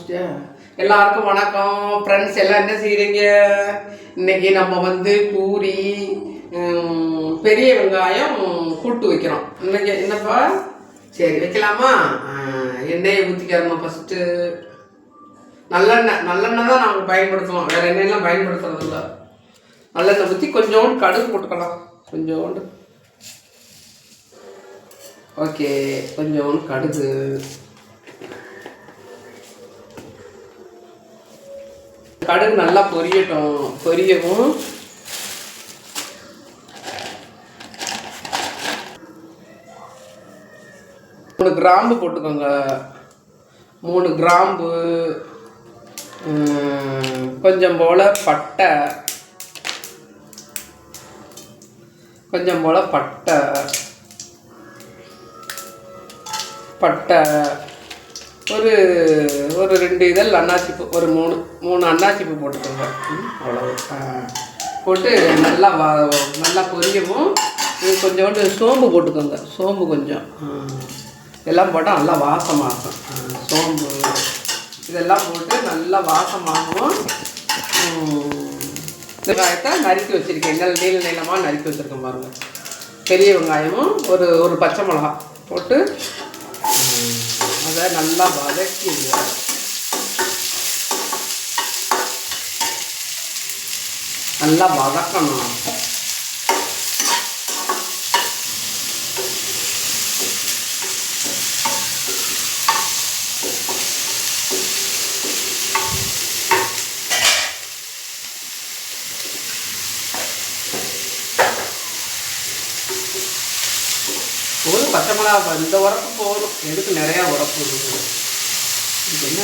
ஆரம்பிச்சிட்டியா? எல்லாருக்கும் வணக்கம் ஃப்ரெண்ட்ஸ். எல்லாம் என்ன செய்கிறீங்க? இன்னைக்கு நம்ம வந்து பூரி, பெரிய வெங்காயம் கூட்டு வைக்கிறோம். இன்னைக்கு என்னப்பா? சரி வைக்கலாமா? எண்ணெயை ஊற்றிக்கிறோம். ஃபஸ்ட்டு நல்லெண்ணெய் தான் நாங்கள் பயன்படுத்துவோம், வேறு எண்ணெயெல்லாம் பயன்படுத்துறது இல்லை. நல்லெண்ணெய் ஊற்றி கொஞ்சோண்டு கடுகு போட்டுக்கலாம். கொஞ்சோண்டு ஓகே, கொஞ்சோண்டு கடுகு, கடுகு நல்லா பொரியட்டும். பொரியவும் 3 கிராம்பு போட்டுக்கோங்க. 3 கிராம்பு, கொஞ்சம் போல் பட்டை, ஒரு 2 இதழ் அன்னாச்சிப்பூ, ஒரு 3 அன்னாச்சிப்பூ போட்டுக்கோங்க. அவ்வளோ போட்டு நல்லா பொரியவும் கொஞ்சோண்டு சோம்பு போட்டுக்கோங்க. சோம்பு கொஞ்சம் எல்லாம் போட்டால் நல்லா வாசமாகும். சோம்பு இதெல்லாம் போட்டு நல்லா வாசமாகவும் வெங்காயத்தை நறுக்கி வச்சுருக்கேன். நீளமாக நறுக்கி வச்சுருக்கேன் பாருங்கள். பெரிய வெங்காயமும் ஒரு பச்சை மிளகா போட்டு அதை நல்லா வதக்கி நல்லா வதக்கணும். ஒரு பச்சை மிளகா இந்த உரப்பு போதும். எதுக்கு நிறையா உரப்பு இருக்குது? இது என்ன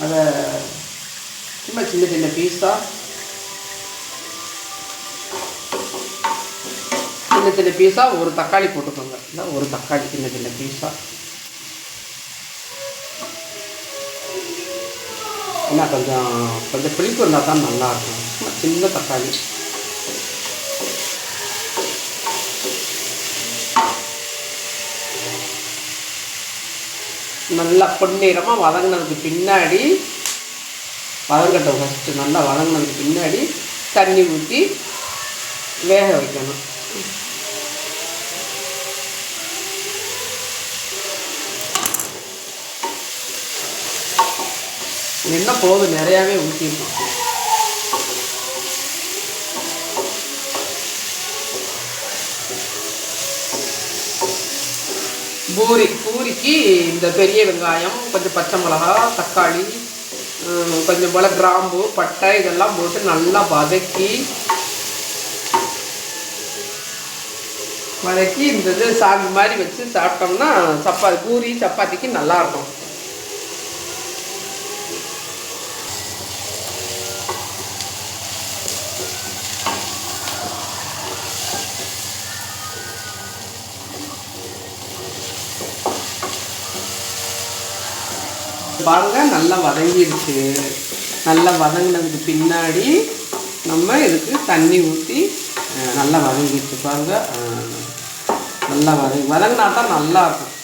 அதை சும்மா சின்ன பீஸாக ஒரு தக்காளி போட்டுக்கோங்க. இல்லை ஒரு தக்காளி சின்ன பீஸாக. ஏன்னா கொஞ்சம் புளிப்பு இருந்தால் தான் நல்லாயிருக்கும். சின்ன தக்காளி நல்லா பொன்னிறமாக வதங்கினதுக்கு பின்னாடி வதங்கட்டும். ஃபஸ்ட்டு நல்லா வதங்கினதுக்கு பின்னாடி தண்ணி ஊற்றி வேக வைக்கணும். என்ன போதும், நிறையாவே ஊற்றிருக்கோம். பூரிக்கு இந்த பெரிய வெங்காயம், கொஞ்சம் பச்சை மிளகா, தக்காளி, கொஞ்சம் போல் கிராம்பு, பட்டை இதெல்லாம் போட்டு நல்லா வதக்கி இந்த இது சாந்து மாதிரி வச்சு சாப்பிட்டோம்னா பூரி சப்பாத்திக்கு நல்லாயிருக்கும். பாருங்க நல்லா வதங்கிடுச்சு. நல்லா வதங்கினதுக்கு பின்னாடி நம்ம இதுக்கு தண்ணி ஊற்றி நல்லா வதங்கிடுச்சு. பாருங்க நல்லா வதங்கினா தான் நல்லாயிருக்கும்.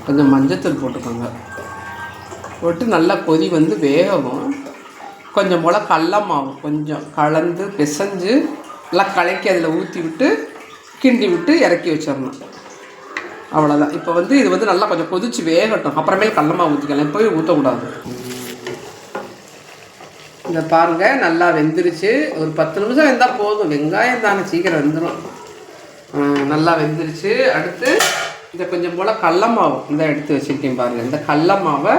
கொஞ்சம் மஞ்சத்தூள் போட்டுக்கோங்க. போட்டு நல்லா கொதி வந்து வேகவும் கொஞ்சம் போல் கடல மாவு கொஞ்சம் கலந்து பிசைஞ்சு நல்லா கலக்கி அதில் ஊற்றி விட்டு கிண்டி விட்டு இறக்கி வச்சிடணும். அவ்வளோதான். இப்போ வந்து இது வந்து நல்லா கொஞ்சம் கொதித்து வேகட்டும். அப்புறமேல் கடல மாவு ஊற்றிக்கலாம், எப்போயும் ஊற்றக்கூடாது. இதை பாருங்கள் நல்லா வெந்துருச்சு. ஒரு 10 நிமிஷம் வெந்தால் போதும். வெங்காயம் தானே சீக்கிரம் வெந்துடும். நல்லா வெந்துருச்சு. அடுத்து இதை கொஞ்சம் போல் கடல மாவு இந்த எடுத்து வச்சுருக்கேன் பாருங்கள். இந்த கடல மாவை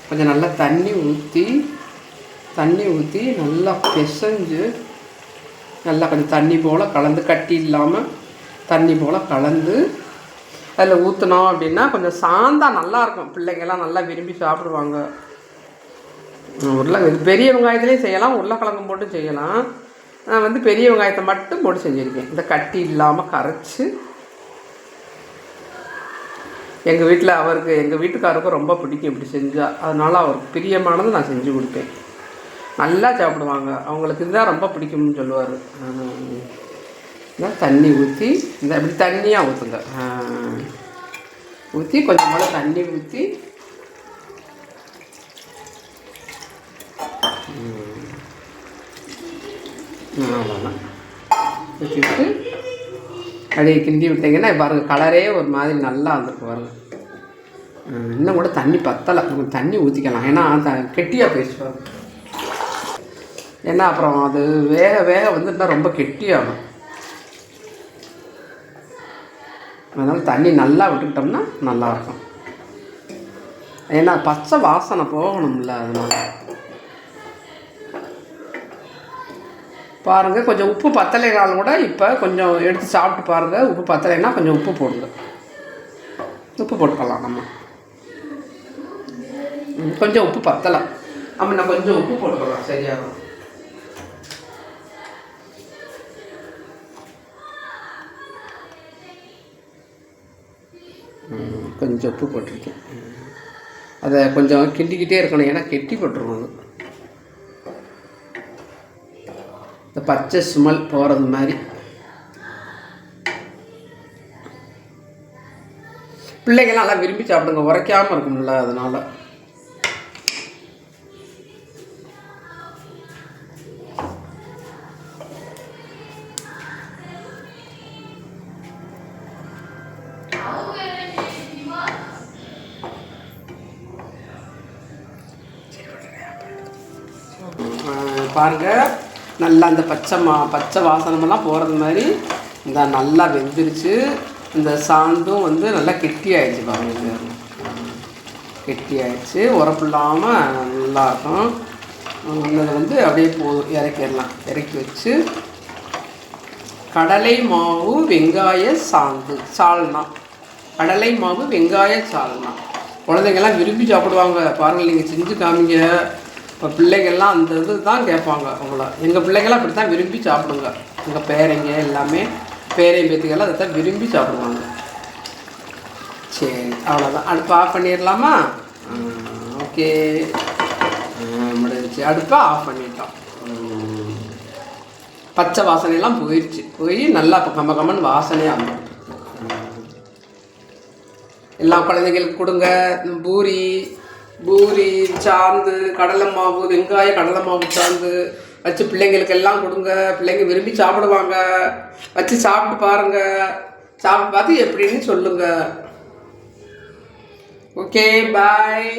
கொஞ்சம் நல்லா தண்ணி ஊற்றி நல்லா பிசைஞ்சு நல்லா கொஞ்சம் தண்ணி போல் கலந்து, கட்டி இல்லாமல் தண்ணி போல் கலந்து அதில் ஊற்றினோம் அப்படின்னா கொஞ்சம் சாந்தா நல்லாயிருக்கும். பிள்ளைங்கள்லாம் நல்லா விரும்பி சாப்பிடுவாங்க. பெரிய வெங்காயத்துலேயும் செய்யலாம், உருளைக்கிழங்கு போட்டு செய்யலாம். நான் வந்து பெரிய வெங்காயத்தை மட்டும் போட்டு செஞ்சுருக்கேன். இந்த கட்டி இல்லாமல் கரைச்சி எங்கள் வீட்டில் எங்கள் வீட்டுக்காருக்கும் ரொம்ப பிடிக்கும் இப்படி செஞ்சால். அதனால் அவருக்கு பிரியமானது நான் செஞ்சு கொடுப்பேன். நல்லா சாப்பிடுவாங்க. அவங்களுக்கு இதுதான் ரொம்ப பிடிக்கும்னு சொல்லுவார். தண்ணி ஊற்றி இப்படி தண்ணியாக ஊற்றுங்க. ஊற்றி கொஞ்சம் போல் தண்ணி ஊற்றி அவ்வளோதான் ஊற்றிவிட்டு அப்படியே கிண்டி விட்டிங்கன்னா பாருங்கள் கலரே ஒரு மாதிரி நல்லா வந்துருக்கு பாருங்கள். இன்னும் கூட தண்ணி பத்தலை, தண்ணி ஊற்றிக்கலாம். ஏன்னா கெட்டியாக போயிடுச்சு பாருங்கள். ஏன்னா அப்புறம் அது வேக வேக வந்துட்டால் ரொம்ப கெட்டியாகும். அதனால் தண்ணி நல்லா விட்டுக்கிட்டோம்னா நல்லாயிருக்கும். ஏன்னா பச்சை வாசனை போகணும்ல, அதனால் பாருங்கள். கொஞ்சம் உப்பு பத்தலைனாலும் கூட இப்போ கொஞ்சம் எடுத்து சாப்பிட்டு பாருங்கள். உப்பு பத்தலைன்னா கொஞ்சம் உப்பு போடுங்க. உப்பு போட்டுக்கலாம். நம்ம கொஞ்சம் உப்பு பத்தலை, நான் கொஞ்சம் உப்பு போட்டுக்கலாம், சரியாகும். கொஞ்சம் உப்பு போட்டிருக்கேன். அதை கொஞ்சம் கிண்டிக்கிட்டே இருக்கணும், ஏன்னா கெட்டி போட்டுருவாங்க. இந்த பச்சை ஸ்மெல் போகிறது மாதிரி. பிள்ளைங்கள்லாம் நல்லா விரும்பி சாப்பிடுங்க, உரைக்காமல் இருக்கும்ல, அதனால். பாருங்கள், நல்லா அந்த பச்சை வாசனமெல்லாம் போகிறது மாதிரி இந்த நல்லா வெந்துருச்சு. இந்த சாந்தும் வந்து நல்லா கெட்டி ஆயிடுச்சு பாருங்கள். கெட்டி ஆயிடுச்சு, உரப்பு இல்லாமல் நல்லாயிருக்கும். இன்னது வந்து அப்படியே போதும், இறக்கிடலாம். இறக்கி வச்சு கடலை மாவு வெங்காய சால்னா, கடலை மாவு வெங்காய சால்னா குழந்தைங்கள்லாம் விரும்பி சாப்பிடுவாங்க. பாருங்கள், நீங்கள் செஞ்சு காமிங்க. இப்போ பிள்ளைங்கள்லாம் அந்த இது தான் கேட்பாங்க அவங்கள. எங்கள் பிள்ளைங்கள்லாம் அப்படி தான் விரும்பி சாப்பிடுங்க. எங்கள் பேரைங்க எல்லாமே பேரையும் பேத்திகள்லாம் அதை தான் விரும்பி சாப்பிடுவாங்க. சரி, அவ்வளோதான். அடுப்பு ஆஃப் பண்ணிடலாமா? ஓகே, முடிஞ்சிச்சு. அடுப்பை ஆஃப் பண்ணிட்டோம். பச்சை வாசனையெல்லாம் போய் நல்லா இப்போ கம்மன்னு வாசனையாக வந்துடும். எல்லா குழந்தைங்களுக்கு கொடுங்க. பூரி சாந்து கடலை மாவு வெங்காய கடலை மாவு சாந்து வச்சு பிள்ளைங்களுக்கு எல்லாம் கொடுங்க. பிள்ளைங்க விரும்பி சாப்பிடுவாங்க. வச்சு சாப்பிட்டு பாருங்கள். சாப்பிட்டு பார்த்து எப்படின்னு சொல்லுங்கள். ஓகே, பாய்.